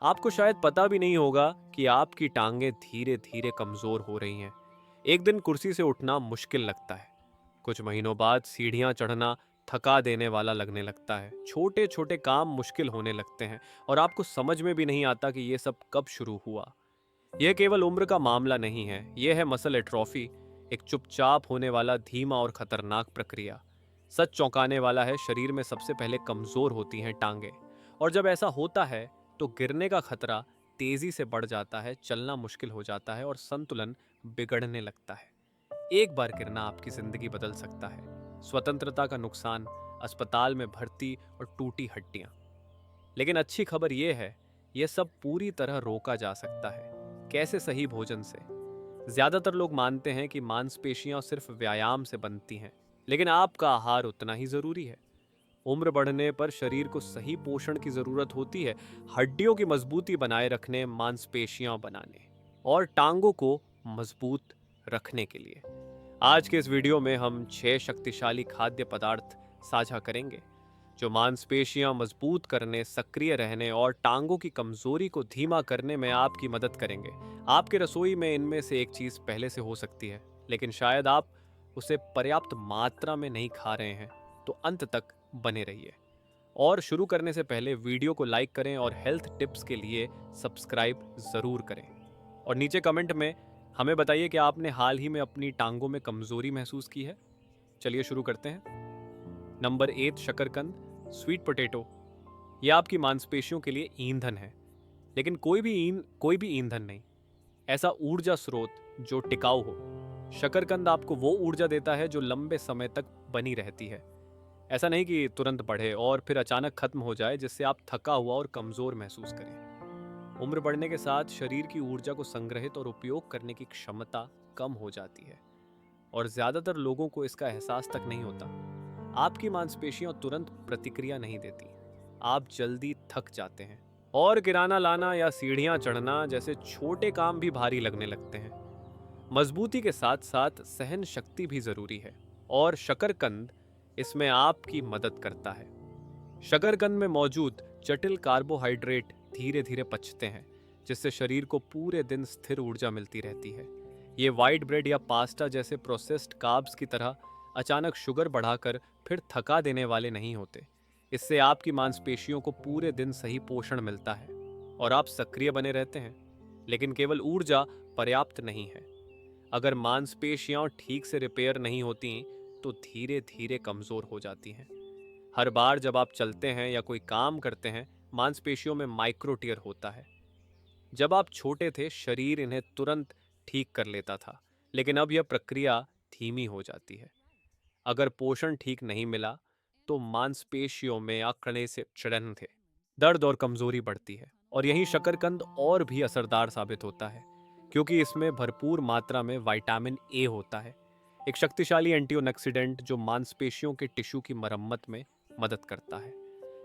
आपको शायद पता भी नहीं होगा कि आपकी टांगें धीरे धीरे कमजोर हो रही हैं। एक दिन कुर्सी से उठना मुश्किल लगता है। कुछ महीनों बाद सीढ़ियां चढ़ना थका देने वाला लगने लगता है। छोटे छोटे काम मुश्किल होने लगते हैं और आपको समझ में भी नहीं आता कि ये सब कब शुरू हुआ। यह केवल उम्र का मामला नहीं है, यह है मसल एट्रोफी, एक चुपचाप होने वाला धीमा और खतरनाक प्रक्रिया। सच चौंकाने वाला है, शरीर में सबसे पहले कमजोर होती हैं टांगे, और जब ऐसा होता है तो गिरने का खतरा तेजी से बढ़ जाता है, चलना मुश्किल हो जाता है और संतुलन बिगड़ने लगता है। एक बार गिरना आपकी जिंदगी बदल सकता है। स्वतंत्रता का नुकसान, अस्पताल में भर्ती और टूटी हड्डियां। लेकिन अच्छी खबर यह है, यह सब पूरी तरह रोका जा सकता है। कैसे? सही भोजन से। ज्यादातर लोग मानते हैं कि मांसपेशियां सिर्फ व्यायाम से बनती हैं, लेकिन आपका आहार उतना ही जरूरी है। उम्र बढ़ने पर शरीर को सही पोषण की जरूरत होती है, हड्डियों की मजबूती बनाए रखने, मांसपेशियां बनाने और टांगों को मजबूत रखने के लिए। आज के इस वीडियो में हम 6 शक्तिशाली खाद्य पदार्थ साझा करेंगे जो मांसपेशियां मजबूत करने, सक्रिय रहने और टांगों की कमजोरी को धीमा करने में आपकी मदद करेंगे। आपके रसोई में इनमें से एक चीज पहले से हो सकती है, लेकिन शायद आप उसे पर्याप्त मात्रा में नहीं खा रहे हैं। तो अंत तक बने रहिए। और शुरू करने से पहले वीडियो को लाइक करें और हेल्थ टिप्स के लिए सब्सक्राइब जरूर करें। और नीचे कमेंट में हमें बताइए कि आपने हाल ही में अपनी टांगों में कमजोरी महसूस की है। चलिए शुरू करते हैं। नंबर 8, शकरकंद, स्वीट पोटैटो। यह आपकी मांसपेशियों के लिए ईंधन है, लेकिन कोई भी ईंधन नहीं। ऐसा ऊर्जा स्रोत जो टिकाऊ हो। शकरकंद आपको वो ऊर्जा देता है जो लंबे समय तक बनी रहती है। ऐसा नहीं कि तुरंत बढ़े और फिर अचानक खत्म हो जाए, जिससे आप थका हुआ और कमजोर महसूस करें। उम्र बढ़ने के साथ शरीर की ऊर्जा को संग्रहित और उपयोग करने की क्षमता कम हो जाती है, और ज्यादातर लोगों को इसका एहसास तक नहीं होता। आपकी मांसपेशियां तुरंत प्रतिक्रिया नहीं देती, आप जल्दी थक जाते हैं और किराना लाना या सीढ़ियां चढ़ना जैसे छोटे काम भी भारी लगने लगते हैं। मजबूती के साथ साथ सहन शक्ति भी जरूरी है, और शकरकंद इसमें आपकी मदद करता है। शकरकंद में मौजूद जटिल कार्बोहाइड्रेट धीरे धीरे पचते हैं, जिससे शरीर को पूरे दिन स्थिर ऊर्जा मिलती रहती है। ये व्हाइट ब्रेड या पास्ता जैसे प्रोसेस्ड कार्ब्स की तरह अचानक शुगर बढ़ाकर फिर थका देने वाले नहीं होते। इससे आपकी मांसपेशियों को पूरे दिन सही पोषण मिलता है और आप सक्रिय बने रहते हैं। लेकिन केवल ऊर्जा पर्याप्त नहीं है। अगर मांसपेशियां ठीक से रिपेयर नहीं होती तो धीरे धीरे कमजोर हो जाती हैं। हर बार जब आप चलते हैं या कोई काम करते हैं, मांसपेशियों में माइक्रो टियर होता है। जब आप छोटे थे, शरीर इन्हें तुरंत ठीक कर लेता था, लेकिन अब यह प्रक्रिया धीमी हो जाती है। अगर पोषण ठीक नहीं मिला तो मांसपेशियों में अकड़ने से चिड़न थे, दर्द और कमजोरी बढ़ती है। और यही शकरकंद और भी असरदार साबित होता है, क्योंकि इसमें भरपूर मात्रा में विटामिन ए होता है, एक शक्तिशाली एंटीऑक्सीडेंट जो मांसपेशियों के टिश्यू की मरम्मत में मदद करता है।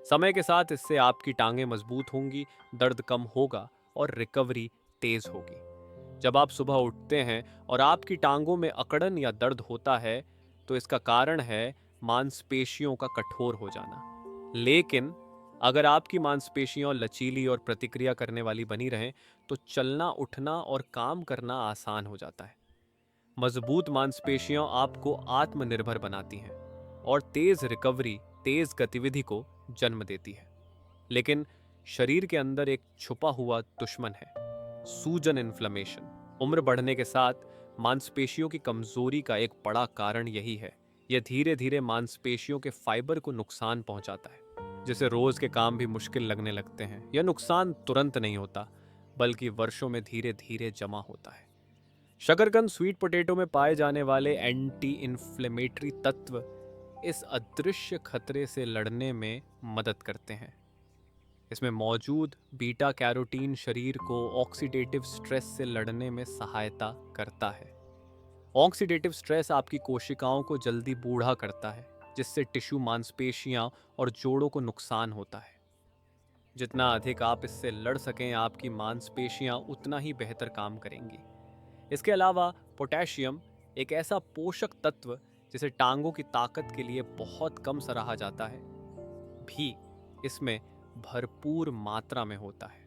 समय के साथ इससे आपकी टांगें मजबूत होंगी, दर्द कम होगा और रिकवरी तेज होगी। जब आप सुबह उठते हैं और आपकी टांगों में अकड़न या दर्द होता है, तो इसका कारण है मांसपेशियों का कठोर हो जाना। लेकिन अगर आपकी मांसपेशियां लचीली और प्रतिक्रिया करने वाली बनी रहें, तो चलना, उठना और काम करना आसान हो जाता है। मजबूत मांसपेशियां आपको आत्मनिर्भर बनाती हैं और तेज रिकवरी, तेज गतिविधि को जन्म देती है। लेकिन शरीर के अंदर एक छुपा हुआ दुश्मन है, सूजन, इन्फ्लेमेशन। उम्र बढ़ने के साथ मांसपेशियों की कमजोरी का एक बड़ा कारण यही है। यह धीरे धीरे मांसपेशियों के फाइबर को नुकसान पहुंचाता है, जिससे रोज के काम भी मुश्किल लगने लगते हैं। यह नुकसान तुरंत नहीं होता, बल्कि वर्षों में धीरे धीरे जमा होता है। शकरकंद, स्वीट पोटैटो में पाए जाने वाले एंटी इन्फ्लेमेटरी तत्व इस अदृश्य खतरे से लड़ने में मदद करते हैं। इसमें मौजूद बीटा कैरोटीन शरीर को ऑक्सीडेटिव स्ट्रेस से लड़ने में सहायता करता है। ऑक्सीडेटिव स्ट्रेस आपकी कोशिकाओं को जल्दी बूढ़ा करता है, जिससे टिश्यू, मांसपेशियां और जोड़ों को नुकसान होता है। जितना अधिक आप इससे लड़ सकें, आपकी मांसपेशियां उतना ही बेहतर काम करेंगी। इसके अलावा पोटेशियम, एक ऐसा पोषक तत्व जिसे टांगों की ताकत के लिए बहुत कम सराहा जाता है, भी इसमें भरपूर मात्रा में होता है।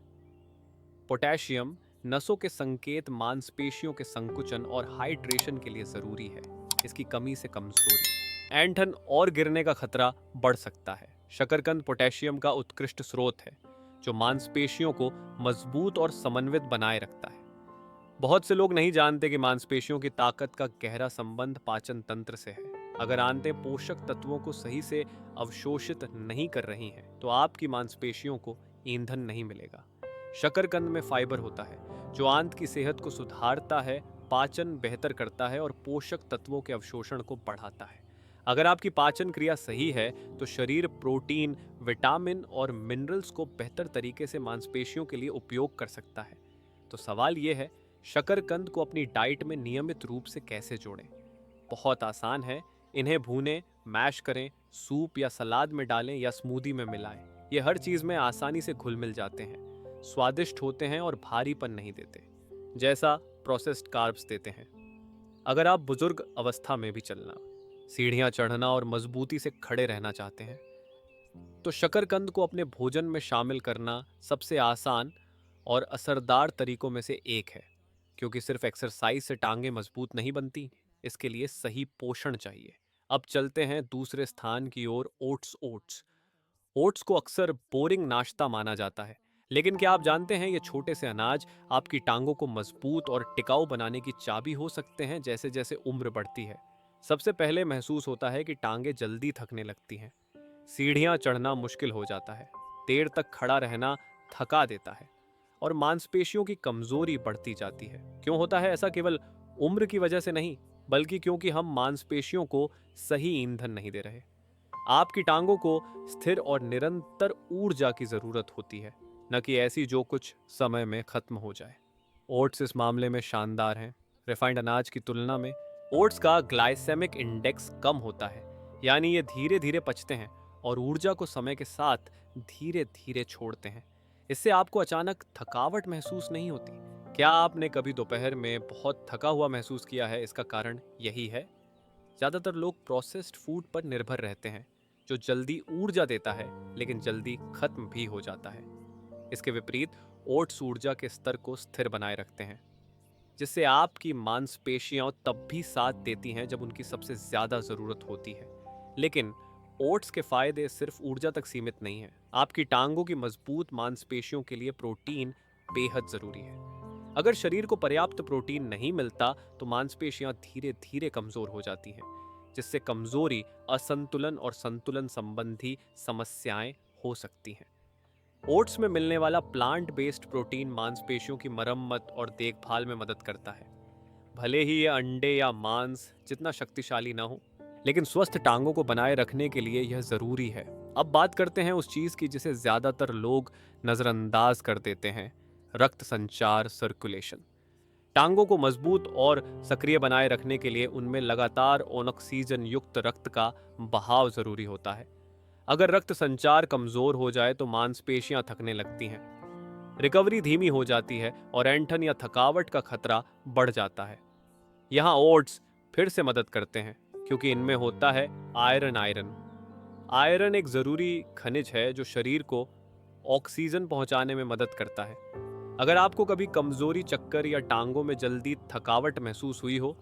पोटेशियम नसों के संकेत, मांसपेशियों के संकुचन और हाइड्रेशन के लिए जरूरी है। इसकी कमी से कमजोरी, ऐंठन और गिरने का खतरा बढ़ सकता है। शकरकंद पोटेशियम का उत्कृष्ट स्रोत है जो मांसपेशियों को मजबूत और समन्वित बनाए रखता है। बहुत से लोग नहीं जानते कि मांसपेशियों की ताकत का गहरा संबंध पाचन तंत्र से है। अगर आंतें पोषक तत्वों को सही से अवशोषित नहीं कर रही हैं, तो आपकी मांसपेशियों को ईंधन नहीं मिलेगा। शकरकंद में फाइबर होता है जो आंत की सेहत को सुधारता है, पाचन बेहतर करता है और पोषक तत्वों के अवशोषण को बढ़ाता है। अगर आपकी पाचन क्रिया सही है तो शरीर प्रोटीन, विटामिन और मिनरल्स को बेहतर तरीके से मांसपेशियों के लिए उपयोग कर सकता है। तो सवाल यह है, शकरकंद को अपनी डाइट में नियमित रूप से कैसे जोड़ें? बहुत आसान है। इन्हें भूनें, मैश करें, सूप या सलाद में डालें या स्मूदी में मिलाएं। ये हर चीज में आसानी से घुल मिल जाते हैं, स्वादिष्ट होते हैं और भारीपन नहीं देते जैसा प्रोसेस्ड कार्ब्स देते हैं। अगर आप बुजुर्ग अवस्था में भी चलना, सीढ़ियां चढ़ना और मजबूती से खड़े रहना चाहते हैं, तो शकरकंद को अपने भोजन में शामिल करना सबसे आसान और असरदार तरीकों में से एक है। क्योंकि सिर्फ एक्सरसाइज से टांगें मजबूत नहीं बनती, इसके लिए सही पोषण चाहिए। अब चलते हैं दूसरे स्थान की ओर, ओट्स। ओट्स को अक्सर बोरिंग नाश्ता माना जाता है, लेकिन क्या आप जानते हैं ये छोटे से अनाज आपकी टांगों को मजबूत और टिकाऊ बनाने की चाबी हो सकते हैं जैसे जैसे उम्र बढ़ती है। सबसे पहले महसूस होता है कि टांगें जल्दी थकने लगती हैं, सीढ़ियां चढ़ना मुश्किल हो जाता है, देर तक खड़ा रहना थका देता है और मांसपेशियों की कमजोरी बढ़ती जाती है। क्यों होता है ऐसा? केवल उम्र की वजह से नहीं, बल्कि क्योंकि हम मांसपेशियों को सही ईंधन नहीं दे रहे। आपकी टांगों को स्थिर और निरंतर ऊर्जा की जरूरत होती है, न कि ऐसी जो कुछ समय में खत्म हो जाए। ओट्स इस मामले में शानदार हैं। रिफाइंड अनाज की तुलना में ओट्स का ग्लाइसेमिक इंडेक्स कम होता है, यानी ये धीरे धीरे पचते हैं और ऊर्जा को समय के साथ धीरे धीरे छोड़ते हैं। इससे आपको अचानक थकावट महसूस नहीं होती। क्या आपने कभी दोपहर में बहुत थका हुआ महसूस किया है? इसका कारण यही है। ज्यादातर लोग प्रोसेस्ड फूड पर निर्भर रहते हैं जो जल्दी ऊर्जा देता है लेकिन जल्दी खत्म भी हो जाता है। इसके विपरीत ओट्स ऊर्जा के स्तर को स्थिर बनाए रखते हैं, जिससे आपकी मांसपेशियां तब भी साथ देती हैं जब उनकी सबसे ज्यादा जरूरत होती है। लेकिन ओट्स के फायदे सिर्फ ऊर्जा तक सीमित नहीं है। आपकी टांगों की मजबूत मांसपेशियों के लिए प्रोटीन बेहद जरूरी है। अगर शरीर को पर्याप्त प्रोटीन नहीं मिलता तो मांसपेशियां धीरे धीरे कमजोर हो जाती हैं, जिससे कमजोरी, असंतुलन और संतुलन संबंधी समस्याएं हो सकती हैं। ओट्स में मिलने वाला प्लांट बेस्ड प्रोटीन मांसपेशियों की मरम्मत और देखभाल में मदद करता है। भले ही ये अंडे या मांस जितना शक्तिशाली ना हो, लेकिन स्वस्थ टांगों को बनाए रखने के लिए यह जरूरी है। अब बात करते हैं उस चीज की जिसे ज्यादातर लोग नजरअंदाज कर देते हैं, रक्त संचार, सर्कुलेशन। टांगों को मजबूत और सक्रिय बनाए रखने के लिए उनमें लगातार ऑक्सीजन युक्त रक्त का बहाव जरूरी होता है। अगर रक्त संचार कमजोर हो जाए तो मांसपेशियां थकने लगती हैं, रिकवरी धीमी हो जाती है और ऐंठन या थकावट का खतरा बढ़ जाता है। यहाँ ओट्स फिर से मदद करते हैं क्योंकि इनमें होता है आयरन। आयरन एक जरूरी खनिज है जो शरीर को ऑक्सीजन पहुंचाने में मदद करता है। अगर आपको कभी कमजोरी, चक्कर या टांगों में जल्दी थकावट महसूस हुई हो,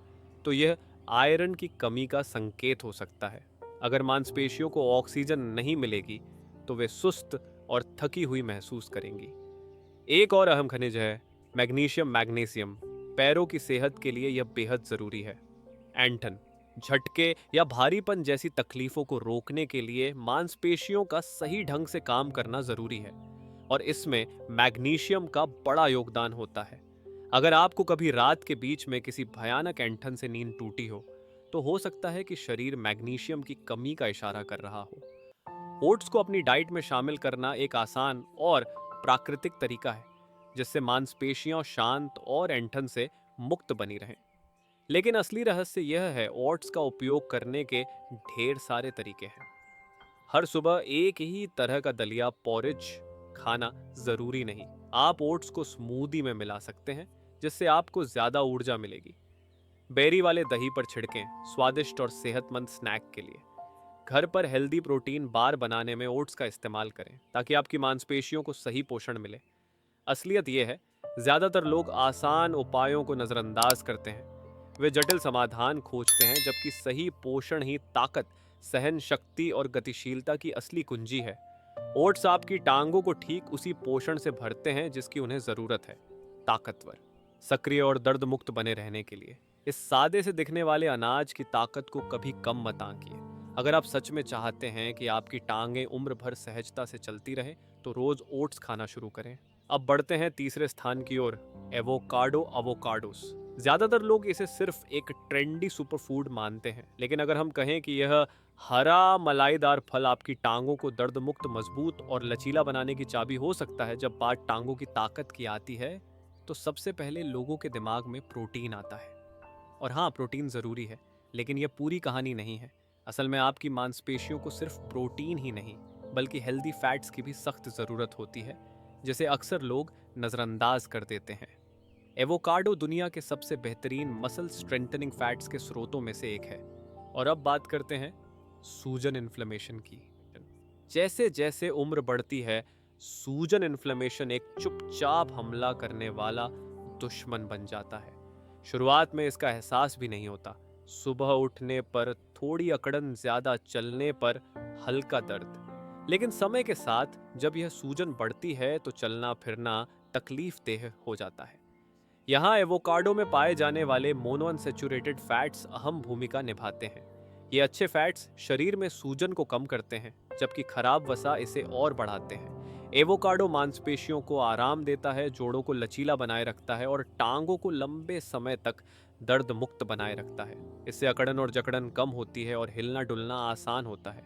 तो यह आयरन की कमी का संकेत हो सकता है। अगर मांसपेशियों को ऑक्सीजन नहीं मिलेगी तो वे सुस्त और थकी हुई महसूस करेंगी। एक और अहम खनिज है मैग्नीशियम, मैग्नीशियम। पैरों की सेहत के लिए यह बेहद जरूरी है। ऐंठन, झटके या भारीपन जैसी तकलीफों को रोकने के लिए मांसपेशियों का सही ढंग से काम करना जरूरी है और इसमें मैग्नीशियम का बड़ा योगदान होता है। अगर आपको कभी रात के बीच में किसी भयानक ऐंठन से नींद टूटी हो, तो हो सकता है कि शरीर मैग्नीशियम की कमी का इशारा कर रहा हो। ओट्स को अपनी डाइट में शामिल करना एक आसान और प्राकृतिक तरीका है जिससे मांसपेशियां शांत और ऐंठन से मुक्त बनी रहें। लेकिन असली रहस्य यह है, ओट्स का उपयोग करने के ढेर सारे तरीके हैं। हर सुबह एक ही तरह का दलिया, पोरिज खाना जरूरी नहीं। आप ओट्स को स्मूदी में मिला सकते हैं जिससे आपको ज्यादा ऊर्जा मिलेगी। बेरी वाले दही पर छिड़कें, स्वादिष्ट और सेहतमंद स्नैक के लिए। घर पर हेल्दी प्रोटीन बार बनाने में ओट्स का इस्तेमाल करें ताकि आपकी मांसपेशियों को सही पोषण मिले। असलियत यह है, ज्यादातर लोग आसान उपायों को नजरअंदाज करते हैं। वे जटिल समाधान खोजते हैं, जबकि सही पोषण ही ताकत, सहन शक्ति और गतिशीलता की असली कुंजी है। ओट्स आपकी टांगों को ठीक उसी पोषण से भरते हैं जिसकी उन्हें जरूरत है, ताकतवर, सक्रिय और दर्द मुक्त बने रहने के लिए। इस सादे से दिखने वाले अनाज की ताकत को कभी कम मत आंकिए। अगर आप सच में चाहते हैं कि आपकी टांगें उम्र भर सहजता से चलती रहें, तो रोज ओट्स खाना शुरू करें। अब बढ़ते हैं तीसरे स्थान की ओर, एवोकाडो अवोकाडोस। ज्यादातर लोग इसे सिर्फ एक ट्रेंडी सुपरफूड मानते हैं, लेकिन अगर हम कहें कि यह हरा मलाईदार फल आपकी टांगों को दर्द मुक्त, मजबूत और लचीला बनाने की चाबी हो सकता है जब बात टांगों की ताकत की आती है, तो सबसे पहले लोगों के दिमाग में प्रोटीन आता है। और हाँ, प्रोटीन ज़रूरी है, लेकिन यह पूरी कहानी नहीं है। असल में आपकी मांसपेशियों को सिर्फ प्रोटीन ही नहीं, बल्कि हेल्दी फैट्स की भी सख्त ज़रूरत होती है, जिसे अक्सर लोग नज़रअंदाज कर देते हैं। एवोकाडो दुनिया के सबसे बेहतरीन मसल स्ट्रेंथनिंग फैट्स के स्रोतों में से एक है। और अब बात करते हैं सूजन इन्फ्लेमेशन की। जैसे जैसे उम्र बढ़ती है, सूजन इन्फ्लेमेशन एक चुपचाप हमला करने वाला दुश्मन बन जाता है। शुरुआत में इसका एहसास भी नहीं होता। सुबह उठने पर थोड़ी अकड़न, ज्यादा चलने पर हल्का दर्द। लेकिन समय के साथ जब यह सूजन बढ़ती है तो चलना फिरना तकलीफ देह हो जाता है। यहाँ एवोकाडो में पाए जाने वाले मोनोअनसेचुरेटेड फैट्स अहम भूमिका निभाते हैं। ये अच्छे फैट्स शरीर में सूजन को कम करते हैं, जबकि खराब वसा इसे और बढ़ाते हैं। एवोकाडो मांसपेशियों को आराम देता है, जोड़ों को लचीला बनाए रखता है और टांगों को लंबे समय तक दर्द मुक्त बनाए रखता है। इससे अकड़न और जकड़न कम होती है और हिलना डुलना आसान होता है।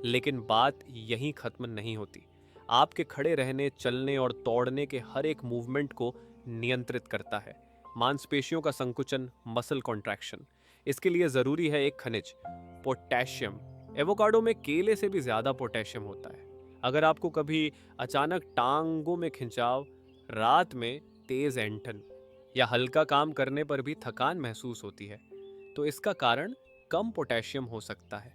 लेकिन बात यहीं खत्म नहीं होती। आपके खड़े रहने, चलने और दौड़ने के हर एक मूवमेंट को नियंत्रित करता है। मांसपेशियों का संकुचन, मसल कॉन्ट्रैक्शन, इसके लिए जरूरी है एक खनिज, पोटेशियम। एवोकाडो में केले से भी ज्यादा पोटेशियम होता है। अगर आपको कभी अचानक टांगों में खिंचाव, रात में तेज ऐंठन या हल्का काम करने पर भी थकान महसूस होती है, तो इसका कारण कम पोटेशियम हो सकता है।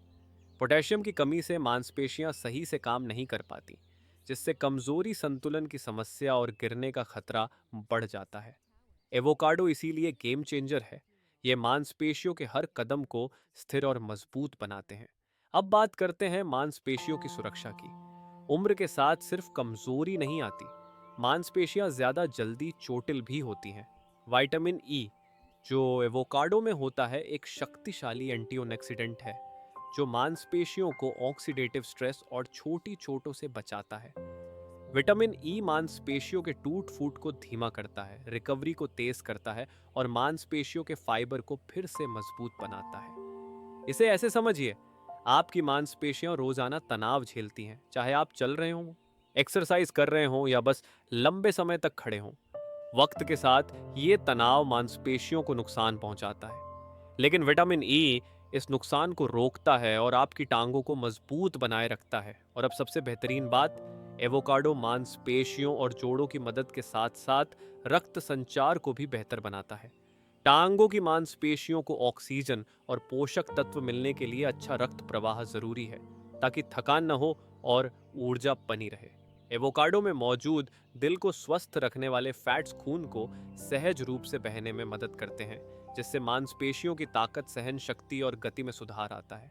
पोटेशियम की कमी से मांसपेशियां सही से काम नहीं कर पाती, जिससे कमजोरी, संतुलन की समस्या और गिरने का खतरा बढ़ जाता है। एवोकाडो इसीलिए गेम चेंजर है। ये मांसपेशियों के हर कदम को स्थिर और मजबूत बनाते हैं। अब बात करते हैं मांसपेशियों की सुरक्षा की। उम्र के साथ सिर्फ कमजोरी नहीं आती, मांसपेशियां ज्यादा जल्दी चोटिल भी होती हैं। विटामिन ई, जो एवोकाडो में होता है, एक शक्तिशाली एंटीऑक्सीडेंट है जो मांसपेशियों को ऑक्सीडेटिव स्ट्रेस और छोटी चोटों से बचाता है। विटामिन ई मांसपेशियों के टूट फूट को धीमा करता है, रिकवरी को तेज करता है और मांसपेशियों के फाइबर को फिर से मजबूत बनाता है। इसे ऐसे समझिए, आपकी मांसपेशियां रोजाना तनाव झेलती हैं, चाहे आप चल रहे हों, एक्सरसाइज कर रहे हों या बस लंबे समय तक खड़े हों। वक्त के साथ ये तनाव मांसपेशियों को नुकसान पहुंचाता है, लेकिन विटामिन ई इस नुकसान को रोकता है और आपकी टांगों को मजबूत बनाए रखता है। और अब सबसे बेहतरीन बात, एवोकाडो मांसपेशियों और जोड़ों की मदद के साथ साथ रक्त संचार को भी बेहतर बनाता है। टांगों की मांसपेशियों को ऑक्सीजन और पोषक तत्व मिलने के लिए अच्छा रक्त प्रवाह जरूरी है, ताकि थकान न हो और ऊर्जा बनी रहे। एवोकाडो में मौजूद दिल को स्वस्थ रखने वाले फैट्स खून को सहज रूप से बहने में मदद करते हैं, जिससे मांसपेशियों की ताकत, सहन शक्ति और गति में सुधार आता है।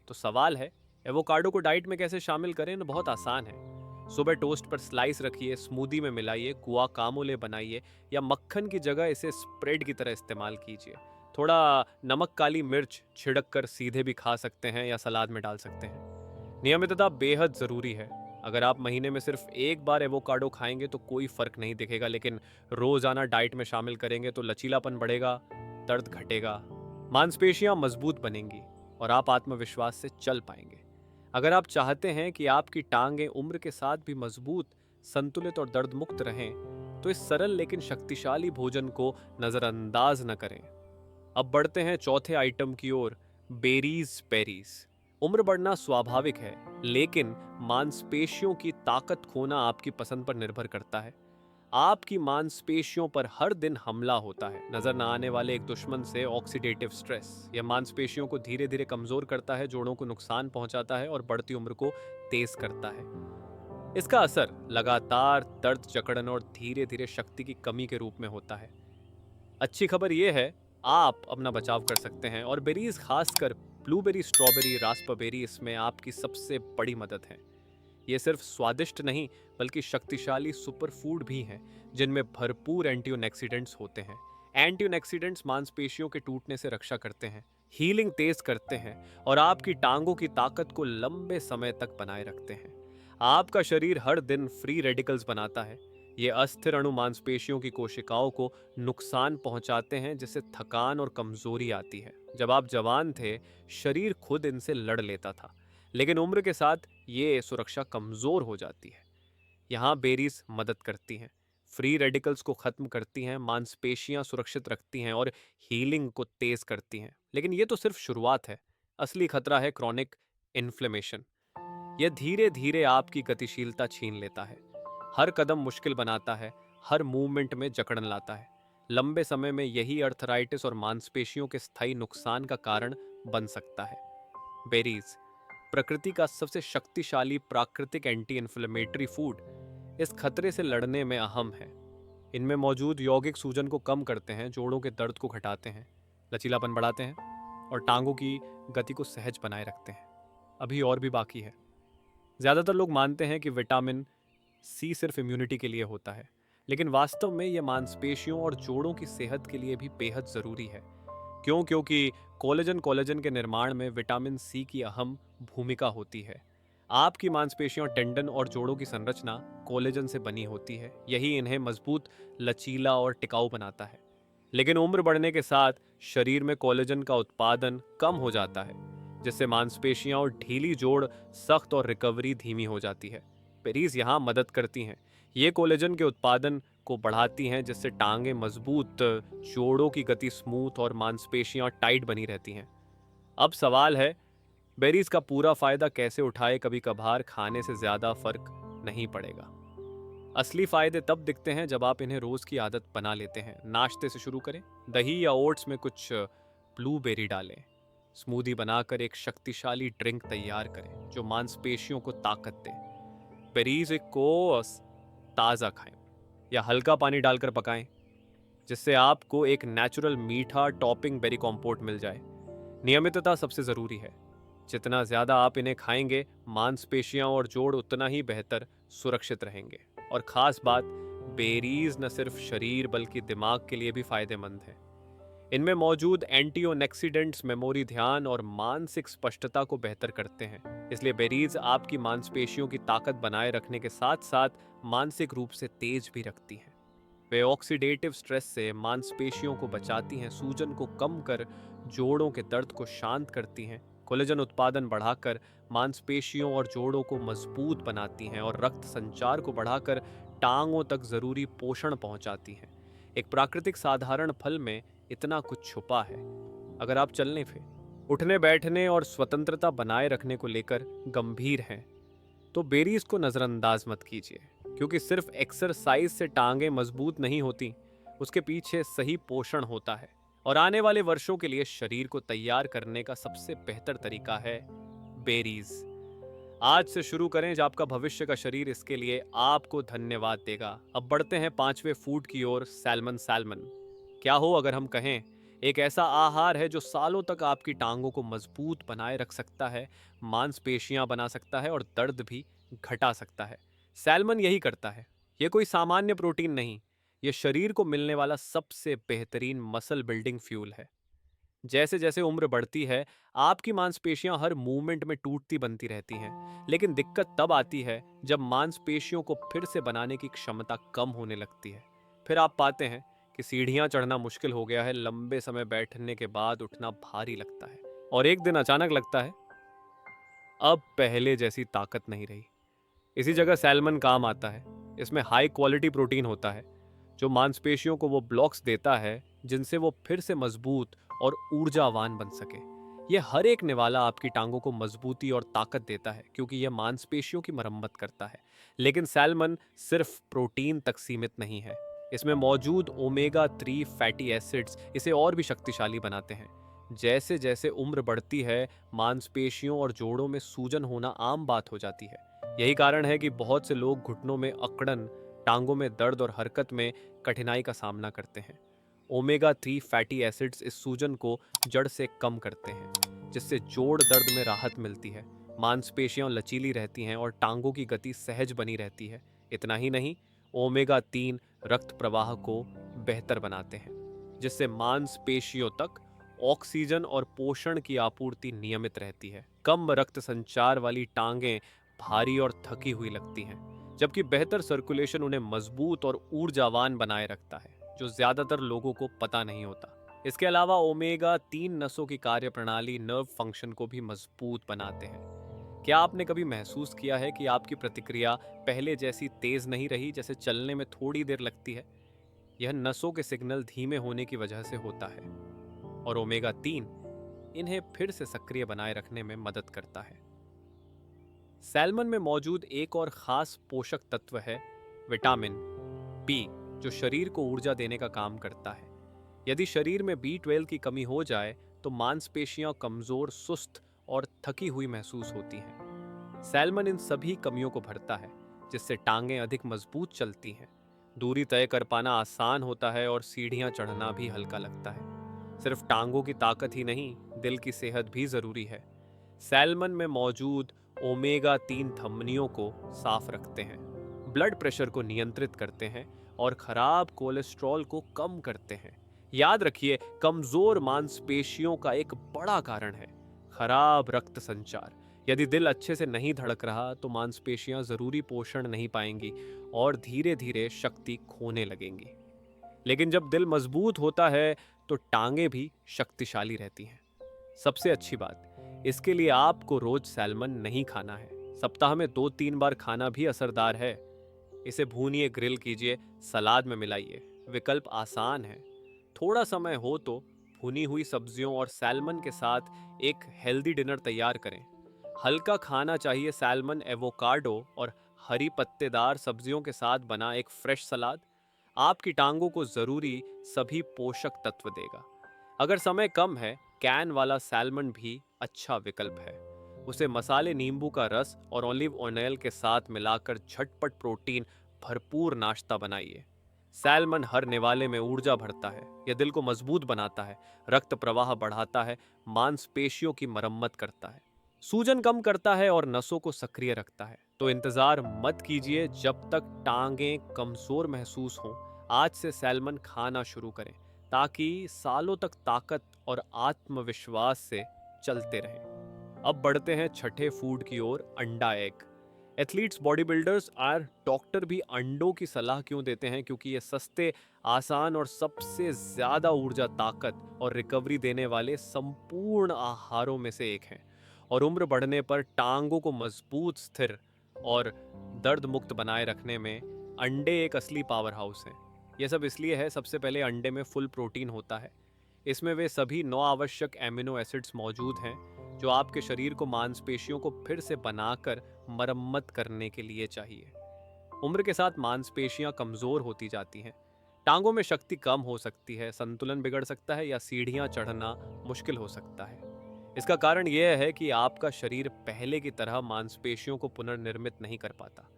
तो सवाल है, एवोकाडो को डाइट में कैसे शामिल करें? न बहुत आसान है। सुबह टोस्ट पर स्लाइस रखिए, स्मूदी में मिलाइए, गुआकामोले बनाइए या मक्खन की जगह इसे स्प्रेड की तरह इस्तेमाल कीजिए। थोड़ा नमक, काली मिर्च छिड़क कर सीधे भी खा सकते हैं या सलाद में डाल सकते हैं। नियमितता बेहद ज़रूरी है। अगर आप महीने में सिर्फ एक बार एवोकाडो खाएंगे तो कोई फर्क नहीं दिखेगा, लेकिन रोजाना डाइट में शामिल करेंगे तो लचीलापन बढ़ेगा, दर्द घटेगा, मांसपेशियां मजबूत बनेंगी और आप आत्मविश्वास से चल पाएंगे। अगर आप चाहते हैं कि आपकी टांगें उम्र के साथ भी मजबूत, संतुलित और दर्द मुक्त रहें, तो इस सरल लेकिन शक्तिशाली भोजन को नजरअंदाज न करें। अब बढ़ते हैं चौथे आइटम की ओर, बेरीज पेरीज। उम्र बढ़ना स्वाभाविक है, लेकिन मांसपेशियों की ताकत खोना आपकी पसंद पर निर्भर करता है। आपकी मांसपेशियों पर हर दिन हमला होता है, नजर न आने वाले एक दुश्मन से, ऑक्सीडेटिव स्ट्रेस। यह मांसपेशियों को धीरे धीरे कमजोर करता है, जोड़ों को नुकसान पहुंचाता है और बढ़ती उम्र को तेज करता है। इसका असर लगातार दर्द, जकड़न और धीरे धीरे शक्ति की कमी के रूप में होता है। अच्छी खबर यह है, आप अपना बचाव कर सकते हैं और बेरीज, खासकर ब्लूबेरी, स्ट्रॉबेरी, रास्पबेरी, इसमें आपकी सबसे बड़ी मदद है। ये सिर्फ स्वादिष्ट नहीं, बल्कि शक्तिशाली सुपरफूड भी हैं, जिनमें भरपूर एंटीऑक्सीडेंट्स होते हैं। एंटीऑक्सीडेंट्स मांसपेशियों के टूटने से रक्षा करते हैं, हीलिंग तेज करते हैं और आपकी टांगों की ताकत को लंबे समय तक बनाए रखते हैं। आपका शरीर हर दिन फ्री रेडिकल्स बनाता है। ये अस्थिर अणु मांसपेशियों की कोशिकाओं को नुकसान पहुंचाते हैं, जिससे थकान और कमजोरी आती है। जब आप जवान थे, शरीर खुद इनसे लड़ लेता था, लेकिन उम्र के साथ ये सुरक्षा कमजोर हो जाती है। यहाँ बेरीज मदद करती हैं, फ्री रेडिकल्स को खत्म करती हैं, मांसपेशियां सुरक्षित रखती हैं और हीलिंग को तेज करती हैं। लेकिन ये तो सिर्फ शुरुआत है। असली खतरा है क्रॉनिक इन्फ्लेमेशन। यह धीरे धीरे आपकी गतिशीलता छीन लेता है, हर कदम मुश्किल बनाता है, हर मूवमेंट में जकड़न लाता है। लंबे समय में यही अर्थराइटिस और मांसपेशियों के स्थायी नुकसान का कारण बन सकता है। बेरीज, प्रकृति का सबसे शक्तिशाली प्राकृतिक एंटी इन्फ्लेमेटरी फूड, इस खतरे से लड़ने में अहम है। इनमें मौजूद यौगिक सूजन को कम करते हैं, जोड़ों के दर्द को घटाते हैं, लचीलापन बढ़ाते हैं और टांगों की गति को सहज बनाए रखते हैं। अभी और भी बाकी है। ज़्यादातर लोग मानते हैं कि विटामिन सी सिर्फ इम्यूनिटी के लिए होता है, लेकिन वास्तव में यह मांसपेशियों और जोड़ों की सेहत के लिए भी बेहद ज़रूरी है। क्यों? क्योंकि कोलेजन के निर्माण में विटामिन सी की अहम भूमिका होती है। आपकी मांसपेशियों, टेंडन और जोड़ों की संरचना कोलेजन से बनी होती है। यही इन्हें मजबूत, लचीला और टिकाऊ बनाता है। लेकिन उम्र बढ़ने के साथ शरीर में कोलेजन का उत्पादन कम हो जाता है, जिससे मांसपेशियां और ढीली जोड़ सख्त और रिकवरी धीमी हो जाती है। बेरीज यहाँ मदद करती हैं। ये कोलेजन के उत्पादन को बढ़ाती हैं, जिससे टांगें मजबूत, जोड़ों की गति स्मूथ और मांसपेशियां टाइट बनी रहती हैं। अब सवाल है, बेरीज का पूरा फायदा कैसे उठाए? कभी कभार खाने से ज्यादा फर्क नहीं पड़ेगा। असली फायदे तब दिखते हैं जब आप इन्हें रोज की आदत बना लेते हैं। नाश्ते से शुरू करें, दही या ओट्स में कुछ ब्लूबेरी डालें, स्मूदी बनाकर एक शक्तिशाली ड्रिंक तैयार करें जो मांसपेशियों को ताकत दे। बेरीज को ताज़ा खाएं या हल्का पानी डालकर पकाएं, जिससे आपको एक नेचुरल मीठा टॉपिंग बेरी कॉम्पोट मिल जाए। नियमितता सबसे ज़रूरी है। जितना ज़्यादा आप इन्हें खाएंगे, मांसपेशियां और जोड़ उतना ही बेहतर सुरक्षित रहेंगे। और ख़ास बात, बेरीज न सिर्फ शरीर बल्कि दिमाग के लिए भी फ़ायदेमंद है। इनमें मौजूद एंटीऑक्सीडेंट्स मेमोरी, ध्यान और मानसिक स्पष्टता को बेहतर करते हैं। इसलिए बेरीज आपकी मांसपेशियों की ताकत बनाए रखने के साथ साथ मानसिक रूप से तेज भी रखती हैं। वे ऑक्सीडेटिव स्ट्रेस से मांसपेशियों को बचाती हैं, सूजन को कम कर जोड़ों के दर्द को शांत करती हैं, कोलेजन उत्पादन बढ़ाकर मांसपेशियों और जोड़ों को मजबूत बनाती हैं और रक्त संचार को बढ़ाकर टांगों तक जरूरी पोषण पहुंचाती हैं। एक प्राकृतिक साधारण फल में इतना कुछ छुपा है। अगर आप चलने फिर उठने, बैठने और स्वतंत्रता बनाए रखने को लेकर गंभीर हैं, तो बेरीज को नज़रअंदाज मत कीजिए। क्योंकि सिर्फ एक्सरसाइज से टांगें मजबूत नहीं होती, उसके पीछे सही पोषण होता है। और आने वाले वर्षों के लिए शरीर को तैयार करने का सबसे बेहतर तरीका है बेरीज। आज से शुरू करें, जब आपका भविष्य का शरीर इसके लिए आपको धन्यवाद देगा। अब बढ़ते हैं पांचवें फूड की ओर, सैल्मन। सैल्मन क्या हो अगर हम कहें, एक ऐसा आहार है जो सालों तक आपकी टांगों को मजबूत बनाए रख सकता है, मांसपेशियां बना सकता है और दर्द भी घटा सकता है। सैल्मन यही करता है। यह कोई सामान्य प्रोटीन नहीं, यह शरीर को मिलने वाला सबसे बेहतरीन मसल बिल्डिंग फ्यूल है। जैसे जैसे उम्र बढ़ती है, आपकी मांसपेशियां हर मूवमेंट में टूटती बनती रहती हैं। लेकिन दिक्कत तब आती है जब मांसपेशियों को फिर से बनाने की क्षमता कम होने लगती है। फिर आप पाते हैं कि सीढ़ियां चढ़ना मुश्किल हो गया है, लंबे समय बैठने के बाद उठना भारी लगता है और एक दिन अचानक लगता है अब पहले जैसी ताकत नहीं रही। इसी जगह सैल्मन काम आता है। इसमें हाई क्वालिटी प्रोटीन होता है जो मांसपेशियों को वो ब्लॉक्स देता है जिनसे वो फिर से मजबूत और ऊर्जावान बन सके। यह हर एक निवाला आपकी टांगों को मजबूती और ताकत देता है, क्योंकि यह मांसपेशियों की मरम्मत करता है। लेकिन सैल्मन सिर्फ प्रोटीन तक सीमित नहीं है। इसमें मौजूद ओमेगा 3 फैटी एसिड्स इसे और भी शक्तिशाली बनाते हैं। जैसे जैसे उम्र बढ़ती है, मांसपेशियों और जोड़ों में सूजन होना आम बात हो जाती है। यही कारण है कि बहुत से लोग घुटनों में अकड़न, टांगों में दर्द और हरकत में कठिनाई का सामना करते हैं। ओमेगा 3 फैटी एसिड्स इस सूजन को जड़ से कम करते हैं, जिससे जोड़ दर्द में राहत मिलती है, मांसपेशियां लचीली रहती हैं और टांगों की गति सहज बनी रहती है। इतना ही नहीं, ओमेगा 3 रक्त प्रवाह को बेहतर बनाते हैं, जिससे मांसपेशियों तक ऑक्सीजन और पोषण की आपूर्ति नियमित रहती है। कम रक्त संचार वाली टांगें भारी और थकी हुई लगती हैं, जबकि बेहतर सर्कुलेशन उन्हें मजबूत और ऊर्जावान बनाए रखता है, जो ज्यादातर लोगों को पता नहीं होता। इसके अलावा ओमेगा 3 नसों की कार्यप्रणाली, नर्व फंक्शन को भी मजबूत बनाते हैं। क्या आपने कभी महसूस किया है कि आपकी प्रतिक्रिया पहले जैसी तेज नहीं रही, जैसे चलने में थोड़ी देर लगती है? यह नसों के सिग्नल धीमे होने की वजह से होता है, और ओमेगा 3 इन्हें फिर से सक्रिय बनाए रखने में मदद करता है। सैल्मन में मौजूद एक और खास पोषक तत्व है विटामिन बी, जो शरीर को ऊर्जा देने का काम करता है। यदि शरीर में B12 की कमी हो जाए तो मांसपेशियां कमजोर, सुस्त और थकी हुई महसूस होती हैं। सैल्मन इन सभी कमियों को भरता है, जिससे टांगें अधिक मजबूत चलती हैं, दूरी तय कर पाना आसान होता है और सीढ़ियां चढ़ना भी हल्का लगता है। सिर्फ टांगों की ताकत ही नहीं, दिल की सेहत भी जरूरी है। सैल्मन में मौजूद ओमेगा 3 धमनियों को साफ रखते हैं, ब्लड प्रेशर को नियंत्रित करते हैं और खराब कोलेस्ट्रॉल को कम करते हैं। याद रखिए, कमजोर मांसपेशियों का एक बड़ा कारण है खराब रक्त संचार। यदि दिल अच्छे से नहीं धड़क रहा तो मांसपेशियां जरूरी पोषण नहीं पाएंगी और धीरे धीरे शक्ति खोने लगेंगी। लेकिन जब दिल मजबूत होता है तो टांगे भी शक्तिशाली रहती हैं। सबसे अच्छी बात, इसके लिए आपको रोज सैल्मन नहीं खाना है। सप्ताह में 2-3 बार खाना भी असरदार है। इसे भूनिए, ग्रिल कीजिए, सलाद में मिलाइए। विकल्प आसान है। थोड़ा समय हो तो भुनी हुई सब्जियों और सैल्मन के साथ एक हेल्दी डिनर तैयार करें। हल्का खाना चाहिए सैल्मन, एवोकाडो और हरी पत्तेदार सब्जियों के साथ बना एक फ्रेश सलाद आपकी टांगों को जरूरी सभी पोषक तत्व देगा। अगर समय कम है, कैन वाला सैल्मन भी अच्छा विकल्प है। उसे मसाले, नींबू का रस और ऑलिव ऑयल के साथ मिलाकर झटपट प्रोटीन भरपूर नाश्ता बनाइए। सैल्मन हर निवाले में ऊर्जा भरता है। यह दिल को मजबूत बनाता है, रक्त प्रवाह बढ़ाता है, मांसपेशियों की मरम्मत करता है, सूजन कम करता है और नसों को सक्रिय रखता है। तो इंतजार मत कीजिए जब तक टांगें कमजोर महसूस हों। आज से सैल्मन खाना शुरू करें, ताकि सालों तक ताकत और आत्मविश्वास से चलते रहें। अब बढ़ते हैं छठे फूड की ओर, अंडा, एग। एथलीट्स, बॉडी बिल्डर्स और डॉक्टर भी अंडों की सलाह क्यों देते हैं? क्योंकि ये सस्ते, आसान और सबसे ज्यादा ऊर्जा, ताकत और रिकवरी देने वाले संपूर्ण आहारों में से एक हैं। और उम्र बढ़ने पर टांगों को मजबूत, स्थिर और दर्द मुक्त बनाए रखने में अंडे एक असली पावर हाउस हैं। यह सब इसलिए है, सबसे पहले अंडे में फुल प्रोटीन होता है। इसमें वे सभी 9 आवश्यक एमिनो एसिड्स मौजूद हैं जो आपके शरीर को मांसपेशियों को फिर से बनाकर मरम्मत करने के लिए चाहिए। उम्र के साथ मांसपेशियां कमजोर होती जाती हैं, टांगों में शक्ति कम हो सकती है, संतुलन बिगड़ सकता है या सीढ़ियां चढ़ना मुश्किल हो सकता है। इसका कारण यह है कि आपका शरीर पहले की तरह मांसपेशियों को पुनर्निर्मित नहीं कर पाता।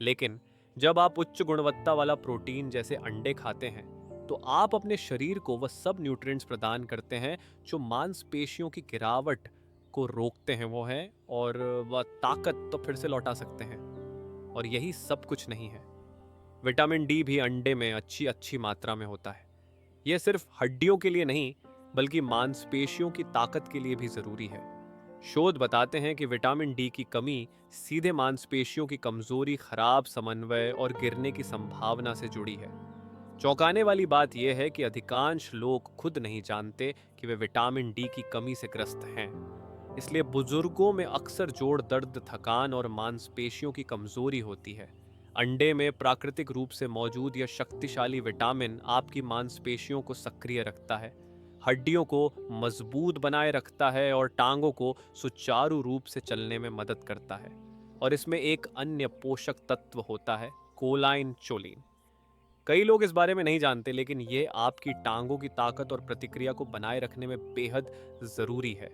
लेकिन जब आप उच्च गुणवत्ता वाला प्रोटीन जैसे अंडे खाते हैं, तो आप अपने शरीर को वह सब न्यूट्रिएंट्स प्रदान करते हैं जो मांसपेशियों की गिरावट को रोकते हैं, वो है, और वह ताकत तो फिर से लौटा सकते हैं। और यही सब कुछ नहीं है, विटामिन डी भी अंडे में अच्छी अच्छी मात्रा में होता है। यह सिर्फ हड्डियों के लिए नहीं, बल्कि मांसपेशियों की ताकत के लिए भी जरूरी है। शोध बताते हैं कि विटामिन डी की कमी सीधे मांसपेशियों की कमजोरी, खराब समन्वय और गिरने की संभावना से जुड़ी है। चौंकाने वाली बात यह है कि अधिकांश लोग खुद नहीं जानते कि वे विटामिन डी की कमी से ग्रस्त हैं। इसलिए बुजुर्गों में अक्सर जोड़ दर्द, थकान और मांसपेशियों की कमजोरी होती है। अंडे में प्राकृतिक रूप से मौजूद यह शक्तिशाली विटामिन आपकी मांसपेशियों को सक्रिय रखता है, हड्डियों को मजबूत बनाए रखता है और टांगों को सुचारू रूप से चलने में मदद करता है। और इसमें एक अन्य पोषक तत्व होता है, कोलाइन चोलिन। कई लोग इस बारे में नहीं जानते, लेकिन यह आपकी टांगों की ताकत और प्रतिक्रिया को बनाए रखने में बेहद जरूरी है।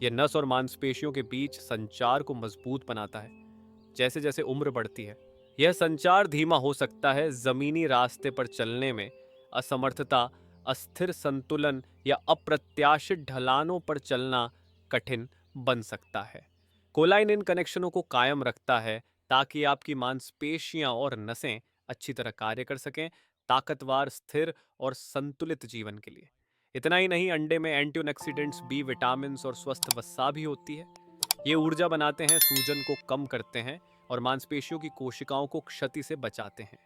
यह नस और मांसपेशियों के बीच संचार को मजबूत बनाता है, जैसे जैसे उम्र बढ़ती है। यह संचार धीमा हो सकता है, जमीनी रास्ते पर चलने में असमर्थता, अस्थिर संतुलन या अप्रत्याशित ढलानों पर चलना कठिन बन सकता है। कोलाइन इन कनेक्शनों को कायम रखता है ताकि आपकी मांसपेशियां और नसें अच्छी तरह कार्य कर सकें, ताकतवर, स्थिर और संतुलित जीवन के लिए। इतना ही नहीं, अंडे में एंटीऑक्सीडेंट्स, बी विटामिन और स्वस्थ वसा भी होती है। ये ऊर्जा बनाते हैं, सूजन को कम करते हैं और मांसपेशियों की कोशिकाओं को क्षति से बचाते हैं।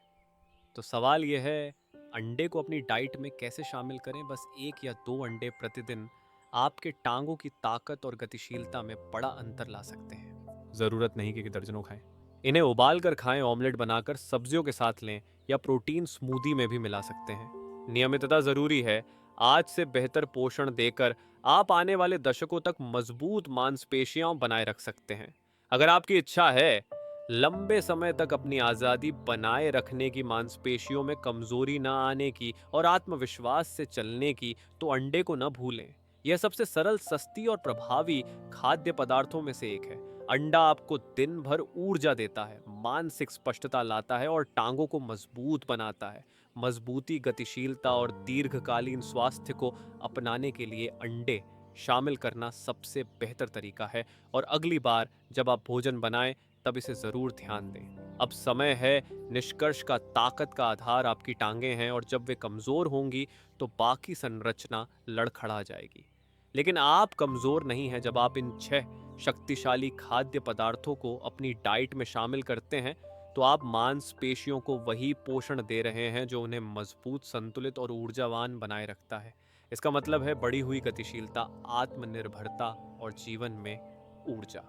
तो सवाल यह है, अंडे को अपनी डाइट में कैसे शामिल करें? बस 1 या 2 अंडे प्रतिदिन आपके टांगों की ताकत और गतिशीलता में बड़ा अंतर ला सकते हैं। जरूरत नहीं कि दर्जनों खाएं। इन्हें उबाल कर खाएं, ऑमलेट बनाकर सब्जियों के साथ लें या प्रोटीन स्मूदी में भी मिला सकते हैं। नियमितता जरूरी है। आज से बेहतर पोषण देकर आप आने वाले दशकों तक मजबूत मांसपेशियां बनाए रख सकते हैं। अगर आपकी इच्छा है लंबे समय तक अपनी आजादी बनाए रखने की, मांसपेशियों में कमजोरी ना आने की और आत्मविश्वास से चलने की, तो अंडे को न भूलें। यह सबसे सरल, सस्ती और प्रभावी खाद्य पदार्थों में से एक है। अंडा आपको दिन भर ऊर्जा देता है, मानसिक स्पष्टता लाता है और टांगों को मजबूत बनाता है। मजबूती, गतिशीलता और दीर्घकालीन स्वास्थ्य को अपनाने के लिए अंडे शामिल करना सबसे बेहतर तरीका है। और अगली बार जब आप भोजन बनाएं तब इसे जरूर ध्यान दें। अब समय है निष्कर्ष का। ताकत का आधार आपकी टांगें हैं और जब वे कमजोर होंगी तो बाकी संरचना लड़खड़ा जाएगी। लेकिन आप कमजोर नहीं हैं। जब आप इन 6 शक्तिशाली खाद्य पदार्थों को अपनी डाइट में शामिल करते हैं तो आप मांसपेशियों को वही पोषण दे रहे हैं जो उन्हें मजबूत, संतुलित और ऊर्जावान बनाए रखता है। इसका मतलब है बढ़ी हुई गतिशीलता, आत्मनिर्भरता और जीवन में ऊर्जा।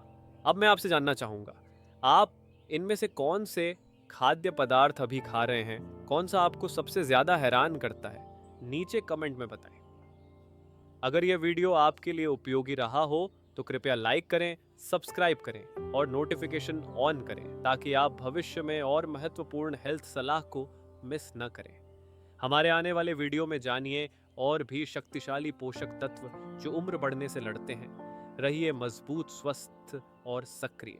अब मैं आपसे जानना चाहूंगा, आप इनमें से कौन से खाद्य पदार्थ अभी खा रहे हैं? कौन सा आपको सबसे ज्यादा हैरान करता है? नीचे कमेंट में बताएं। अगर यह वीडियो आपके लिए उपयोगी रहा हो तो कृपया लाइक करें, सब्सक्राइब करें और नोटिफिकेशन ऑन करें ताकि आप भविष्य में और महत्वपूर्ण हेल्थ सलाह को मिस न करें। हमारे आने वाले वीडियो में जानिए और भी शक्तिशाली पोषक तत्व जो उम्र बढ़ने से लड़ते हैं। रहिए मजबूत, स्वस्थ और सक्रिय।